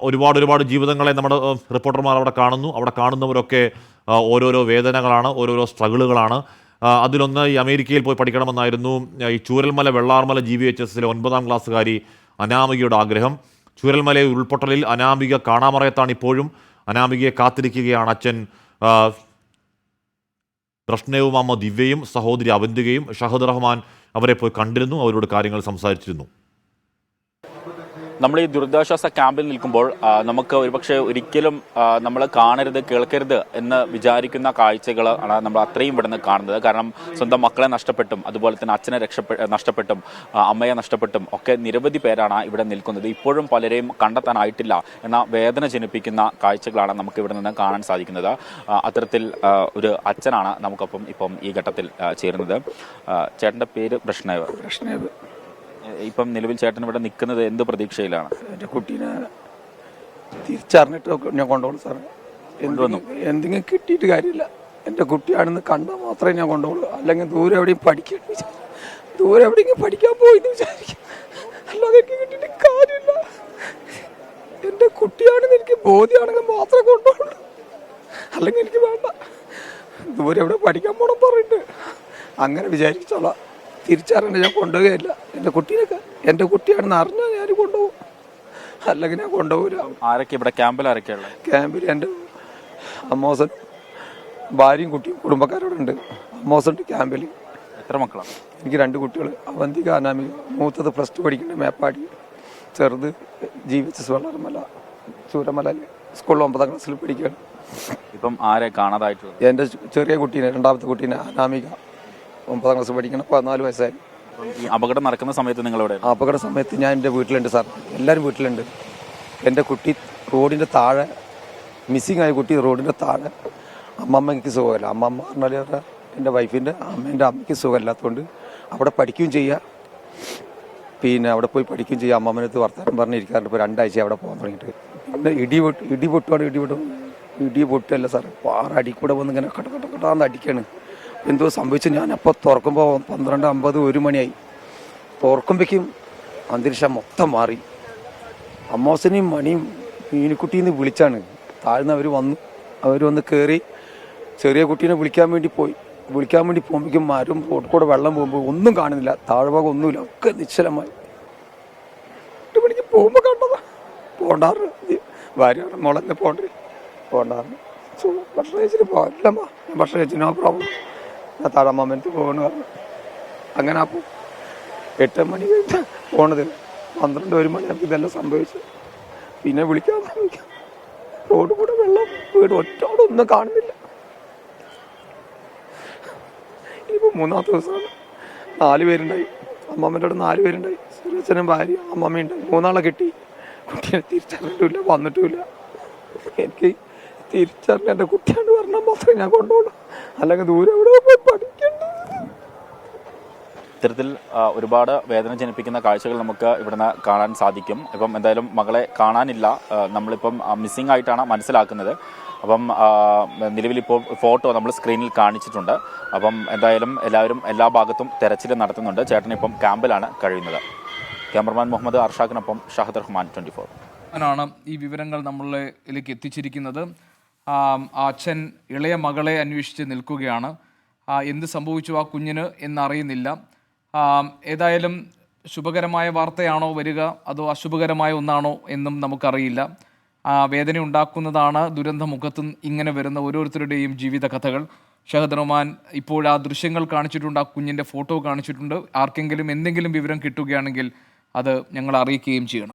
ഒരുപാട് ജീവിതങ്ങളെ നമ്മുടെ റിപ്പോർട്ടർമാർ അവിടെ കാണുന്നു. അവിടെ കാണുന്നവരൊക്കെ ഓരോരോ വേദനകളാണ്, ഓരോരോ സ്ട്രഗിളുകളാണ്. അതിലൊന്ന് ഈ അമേരിക്കയിൽ പോയി പഠിക്കണമെന്നായിരുന്നു ഈ ചൂരൽമല വെള്ളാർമല GVHSലെ 9ാം ക്ലാസ്സുകാരി അനാമികയുടെ ആഗ്രഹം. ചൂരൽമലയിൽ ഉരുൾപൊട്ടലിൽ അനാമിക കാണാമറയത്താണ് ഇപ്പോഴും. അനാമികയെ കാത്തിരിക്കുകയാണ് അച്ഛൻ പ്രശ്നവും അമ്മ ദിവ്യയും സഹോദരി അവന്തികയും. ഷഹദ് റഹ്മാൻ അവരെ പോയി കണ്ടിരുന്നു, അവരോട് കാര്യങ്ങൾ സംസാരിച്ചിരുന്നു. നമ്മൾ ഈ ദുരിതാശ്വാസ ക്യാമ്പിൽ നിൽക്കുമ്പോൾ നമുക്ക് ഒരുപക്ഷെ ഒരിക്കലും നമ്മൾ കാണരുത്, കേൾക്കരുത് എന്ന് വിചാരിക്കുന്ന കാഴ്ചകൾ ആണ് നമ്മൾ അത്രയും ഇവിടെ നിന്ന് കാണുന്നത്. കാരണം സ്വന്തം മക്കളെ നഷ്ടപ്പെട്ടും അതുപോലെ തന്നെ അച്ഛനെ നഷ്ടപ്പെട്ടും അമ്മയെ നഷ്ടപ്പെട്ടും ഒക്കെ നിരവധി പേരാണ് ഇവിടെ നിൽക്കുന്നത്. ഇപ്പോഴും പലരെയും കണ്ടെത്താനായിട്ടില്ല എന്ന വേദന ജനിപ്പിക്കുന്ന കാഴ്ചകളാണ് നമുക്ക് ഇവിടെ നിന്ന് കാണാൻ സാധിക്കുന്നത്. അത്തരത്തിൽ ഒരു അച്ഛനാണ് നമുക്കൊപ്പം ഇപ്പം ഈ ഘട്ടത്തിൽ ചേരുന്നത്. ചേട്ടൻ്റെ പേര് പ്രശ്നേവ്. ഇപ്പം നിലവിൽ ചേട്ടൻ ഇവിടെ നിൽക്കുന്നത് എന്ത് പ്രതീക്ഷയിലാണ്? എൻ്റെ കുട്ടീനെ തിരിച്ചറിഞ്ഞിട്ട് ഞാൻ കൊണ്ടുപോകും സാറേ. എന്തെങ്കിലും കിട്ടിയിട്ട് കാര്യമില്ല. എൻ്റെ കുട്ടിയാണെന്ന് കണ്ടാൽ മാത്രമേ ഞാൻ കൊണ്ടുപോകുള്ളൂ. അല്ലെങ്കിൽ ദൂരെ എവിടെയും പഠിക്കാൻ പോയിന്ന് വിചാരിക്കും. അല്ലാതെ എനിക്ക് കിട്ടിയിട്ട് കാര്യമില്ല. എൻ്റെ കുട്ടിയാണെന്ന് എനിക്ക് ബോധ്യമാണെങ്കിൽ മാത്രമേ കൊണ്ടുപോകുള്ളൂ. അല്ലെങ്കിൽ എനിക്ക് വേണ്ട. ദൂരെ എവിടെ പഠിക്കാൻ പോകണം പറഞ്ഞിട്ട് അങ്ങനെ വിചാരിച്ചോളാം. തിരിച്ചറിഞ്ഞ ഞാൻ കൊണ്ടുപോവുകയില്ല. എൻ്റെ കുട്ടിയാണെന്ന് അറിഞ്ഞാൽ ഞാൻ കൊണ്ടുപോകും, അല്ലെങ്കിൽ ഞാൻ കൊണ്ടുപോകില്ല. ആരൊക്കെ ഇവിടെ ക്യാമ്പിൽ? ക്യാമ്പിൽ എൻ്റെ അമ്മോസൻ, ഭാര്യയും കുട്ടിയും കുടുംബക്കാരോടെ ഉണ്ട്. അമ്മോസൻ ക്യാമ്പിൽ. എത്ര മക്കളാണ്? എനിക്ക് 2 കുട്ടികൾ, അവന്തിക അനാമിക. മൂത്തത് +2 പഠിക്കേണ്ട മേപ്പാടി, ചെറുത് GVHS വെള്ളാർമല ചൂരമല സ്കൂളിൽ 9ാം ക്ലാസ്സിൽ പഠിക്കുകയാണ്. ഇപ്പം ആരെ കാണാതായിട്ടുള്ളത്? എൻ്റെ ചെറിയ കുട്ടീനെ, 2ാമത്തെ കുട്ടീനെ അനാമിക 9ാം ക്ലാസ് പഠിക്കണം, 14 വയസ്സായി. ഈ അപകടം നടക്കുന്ന സമയത്ത് നിങ്ങളെവിടെ? അപകട സമയത്ത് ഞാൻ എൻ്റെ വീട്ടിലുണ്ട് സാർ. എല്ലാവരും വീട്ടിലുണ്ട്. എൻ്റെ കുട്ടി റോഡിൻ്റെ താഴെ മിസ്സിങ് ആയ കുട്ടി റോഡിൻ്റെ താഴെ. അമ്മമ്മയ്ക്ക് സുഖമല്ല. അമ്മമ്മ പറഞ്ഞാൽ എൻ്റെ വൈഫിൻ്റെ അമ്മയ്ക്ക് സുഖമില്ലാത്തതുകൊണ്ട് അവിടെ പഠിക്കുകയും ചെയ്യുക, പിന്നെ അവിടെ പോയി പഠിക്കുകയും ചെയ്യുക. അമ്മമ്മനടുത്ത് വർത്തമാനം പറഞ്ഞിരിക്കാറുണ്ട്. ഇപ്പോൾ 2 ആഴ്ച അവിടെ പോകാൻ തുടങ്ങിയിട്ട്. പിന്നെ ഇടി പൊട്ടുകയല്ല സാർ, പാറ കൂടെ വന്ന് ഇങ്ങനെ കട്ടാന്ന് അടിക്കാണ്. എന്തോ സംഭവിച്ചു. ഞാനപ്പോൾ തുറക്കുമ്പോൾ 12:50 1 മണിയായി. തുറക്കുമ്പോഴേക്കും അന്തരീക്ഷം മൊത്തം മാറി. അമ്മോസനെയും മണിയും മീനുക്കുട്ടീന്ന് വിളിച്ചാണ് താഴ്ന്ന് അവർ വന്ന് കയറി ചെറിയ കുട്ടീനെ വിളിക്കാൻ വേണ്ടി പോകുമ്പോഴേക്കും മരം കൂടെ വെള്ളം പോകുമ്പോൾ ഒന്നും കാണുന്നില്ല, താഴ്ഭാഗം ഒന്നുമില്ല, ഒക്കെ നിശ്ചലമായി. 8 മണിക്ക് പോകുമ്പോൾ കണ്ടതാ. പോണ്ടാറ് ഭാര്യ മോളെന്നെ പോണ്ടാറ് ഭക്ഷണം കഴിച്ചിട്ട് പോകില്ലമ്മ, ഞാൻ ഭക്ഷണം കഴിച്ചു, നോ പ്രോബ്ലം, ഞാൻ താഴമ്മേനത്ത് പോകണമെന്ന് പറഞ്ഞു. അങ്ങനെ അപ്പോൾ 8 മണി കഴിഞ്ഞ് പോണത് 12 1 മണിയാകുമ്പോൾ ഇതെല്ലാം സംഭവിച്ചു. പിന്നെ വിളിക്കാൻ റോഡ് കൂടെ വെള്ളം, വീട് ഒറ്റോടൊന്നും കാണുന്നില്ല. ഇനിയിപ്പോൾ 3ാമത്തെ ദിവസമാണ്. 4 പേരുണ്ടായി. അമ്മമ്മേൻ്റെ അവിടെ 4 പേരുണ്ടായി. സുരേശനും ഭാര്യ അമ്മമ്മയുണ്ടായി. 3 ആളെ കിട്ടി. കുട്ടീനെ തിരിച്ചറിഞ്ഞിട്ടില്ല, വന്നിട്ടുമില്ല. എനിക്ക് തിരിച്ചറിഞ്ഞ എൻ്റെ കുട്ടിയാണ് പറഞ്ഞാൽ മാത്രമേ ഞാൻ കൊണ്ടുപോകൂ, അല്ലെങ്കിൽ ദൂരെ എവിടെ പോയി പഠിക്കണ്ട. ഇത്തരത്തിൽ ഒരുപാട് വേദന ജനിപ്പിക്കുന്ന കാഴ്ചകൾ നമുക്ക് ഇവിടുന്ന് കാണാൻ സാധിക്കും. ഇപ്പം എന്തായാലും മകളെ കാണാനില്ല, നമ്മളിപ്പം മിസ്സിംഗ് ആയിട്ടാണ് മനസ്സിലാക്കുന്നത്. അപ്പം നിലവിലിപ്പോൾ ഫോട്ടോ നമ്മൾ സ്ക്രീനിൽ കാണിച്ചിട്ടുണ്ട്. അപ്പം എന്തായാലും എല്ലാവരും എല്ലാ ഭാഗത്തും തെരച്ചിൽ നടത്തുന്നുണ്ട്. ചേട്ടനിപ്പം ക്യാമ്പിലാണ് കഴിയുന്നത്. ക്യാമറമാൻ മുഹമ്മദ് അർഷാഖിനൊപ്പം ഷഹദ് റഹ്മാൻ, 24. ാണ് ഈ വിവരങ്ങൾ നമ്മളിലേക്ക് എത്തിച്ചിരിക്കുന്നത്. അച്ഛൻ ഇളയ മകളെ അന്വേഷിച്ച് നിൽക്കുകയാണ്. എന്ത് സംഭവിച്ചു ആ കുഞ്ഞിന് എന്നറിയുന്നില്ല. ഏതായാലും ശുഭകരമായ വാർത്തയാണോ വരിക അതോ അശുഭകരമായ ഒന്നാണോ എന്നും നമുക്കറിയില്ല. വേദന ഉണ്ടാക്കുന്നതാണ് ദുരന്തമുഖത്ത് ഇങ്ങനെ വരുന്ന ഓരോരുത്തരുടെയും ജീവിത കഥകൾ. ഷഹദ് റഹ്മാൻ ഇപ്പോൾ ആ ദൃശ്യങ്ങൾ കാണിച്ചിട്ടുണ്ട്, ആ കുഞ്ഞിൻ്റെ ഫോട്ടോ കാണിച്ചിട്ടുണ്ട്. ആർക്കെങ്കിലും എന്തെങ്കിലും വിവരം കിട്ടുകയാണെങ്കിൽ അത് ഞങ്ങൾ അറിയിക്കുകയും ചെയ്യണം.